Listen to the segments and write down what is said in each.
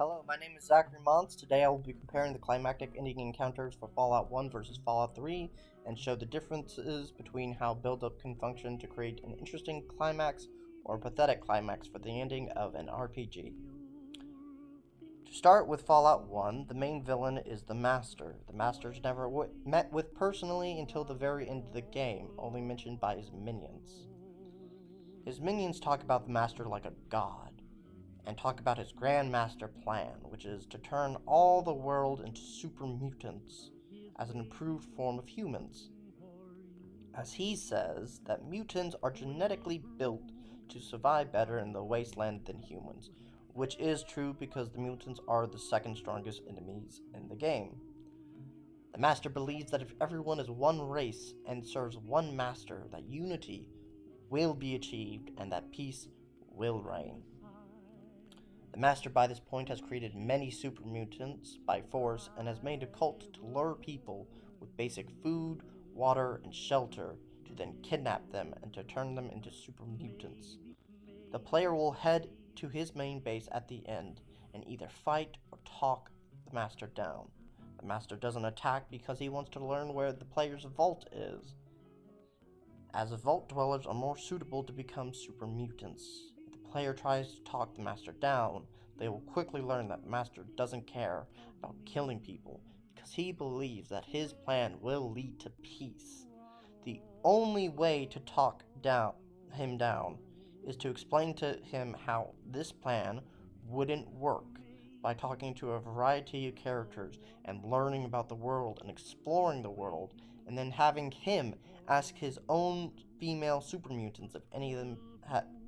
Hello, my name is Zachary Mons. Today I will be comparing the climactic ending encounters for Fallout 1 versus Fallout 3 and show the differences between how build-up can function to create an interesting climax or a pathetic climax for the ending of an RPG. To start with Fallout 1, the main villain is the Master. The Master is never met with personally until the very end of the game, only mentioned by his minions. His minions talk about the Master like a god, and talk about his grand master plan, which is to turn all the world into super mutants as an improved form of humans. As he says, that mutants are genetically built to survive better in the wasteland than humans, which is true because the mutants are the second strongest enemies in the game. The Master believes that if everyone is one race and serves one master, that unity will be achieved and that peace will reign. The Master by this point has created many super mutants by force and has made a cult to lure people with basic food, water, and shelter to then kidnap them and to turn them into super mutants. The player will head to his main base at the end and either fight or talk the Master down. The Master doesn't attack because he wants to learn where the player's vault is, as vault dwellers are more suitable to become super mutants. If the player tries to talk the Master down, they will quickly learn that the Master doesn't care about killing people because he believes that his plan will lead to peace. The only way to talk him down is to explain to him how this plan wouldn't work by talking to a variety of characters and learning about the world and exploring the world, and then having him ask his own female super mutants if any of them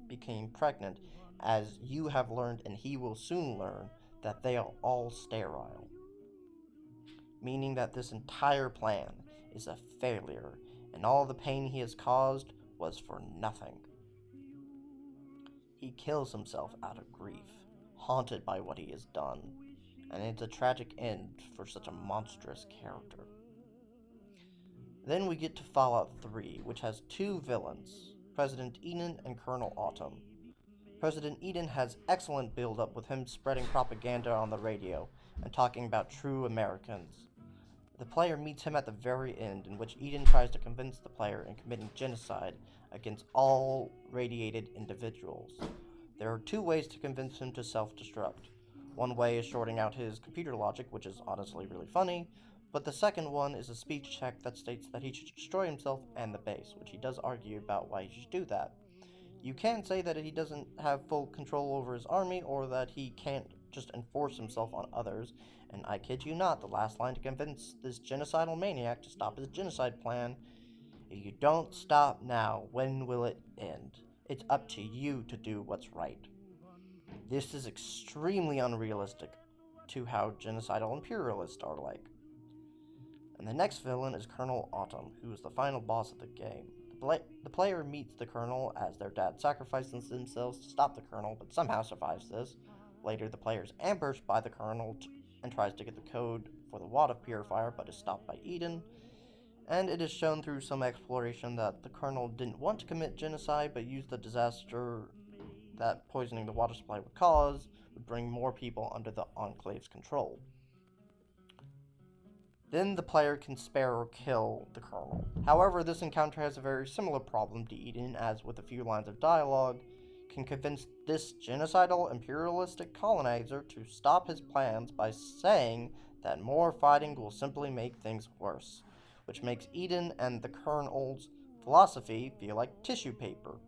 became pregnant, as you have learned and he will soon learn that they are all sterile, meaning that this entire plan is a failure and all the pain he has caused was for nothing. He kills himself out of grief, haunted by what he has done, and it's a tragic end for such a monstrous character. Then we get to Fallout 3, which has two villains, President Eden and Colonel Autumn. President Eden has excellent build-up with him spreading propaganda on the radio and talking about true Americans. The player meets him at the very end, in which Eden tries to convince the player in committing genocide against all radiated individuals. There are two ways to convince him to self-destruct. One way is shorting out his computer logic, which is honestly really funny, but the second one is a speech check that states that he should destroy himself and the base, which he does argue about why he should do that. You can say that he doesn't have full control over his army, or that he can't just enforce himself on others, and I kid you not, the last line to convince this genocidal maniac to stop his genocide plan: if you don't stop now, when will it end? It's up to you to do what's right. This is extremely unrealistic to how genocidal imperialists are like. And the next villain is Colonel Autumn, who is the final boss of the game. The player meets the Colonel as their dad sacrifices themselves to stop the Colonel, but somehow survives this. Later, the player is ambushed by the Colonel and tries to get the code for the water purifier, but is stopped by Eden. And it is shown through some exploration that the Colonel didn't want to commit genocide, but used the disaster that poisoning the water supply would cause would bring more people under the Enclave's control. Then the player can spare or kill the Colonel. However, this encounter has a very similar problem to Eden, as with a few lines of dialogue, can convince this genocidal imperialistic colonizer to stop his plans by saying that more fighting will simply make things worse, which makes Eden and the Colonel's philosophy feel like tissue paper.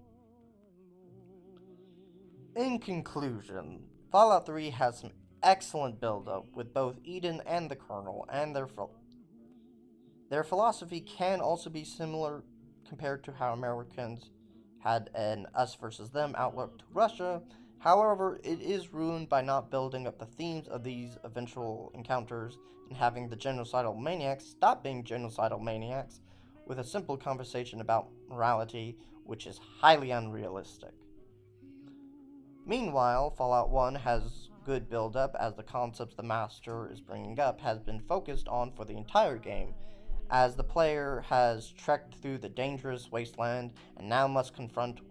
In conclusion, Fallout 3 has some excellent build-up with both Eden and the Colonel, and their philosophy can also be similar compared to how Americans had an us versus them outlook to Russia. However, it is ruined by not building up the themes of these eventual encounters and having the genocidal maniacs stop being genocidal maniacs with a simple conversation about morality, which is highly unrealistic. Meanwhile, Fallout 1 has good build-up, as the concepts the Master is bringing up has been focused on for the entire game, as the player has trekked through the dangerous wasteland and now must confront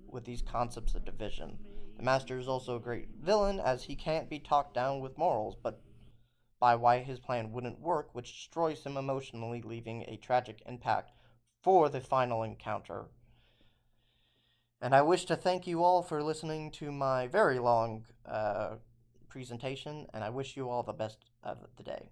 with these concepts of division. The Master is also a great villain, as he can't be talked down with morals, but by why his plan wouldn't work, which destroys him emotionally, leaving a tragic impact for the final encounter. And I wish to thank you all for listening to my very long presentation, and I wish you all the best of the day.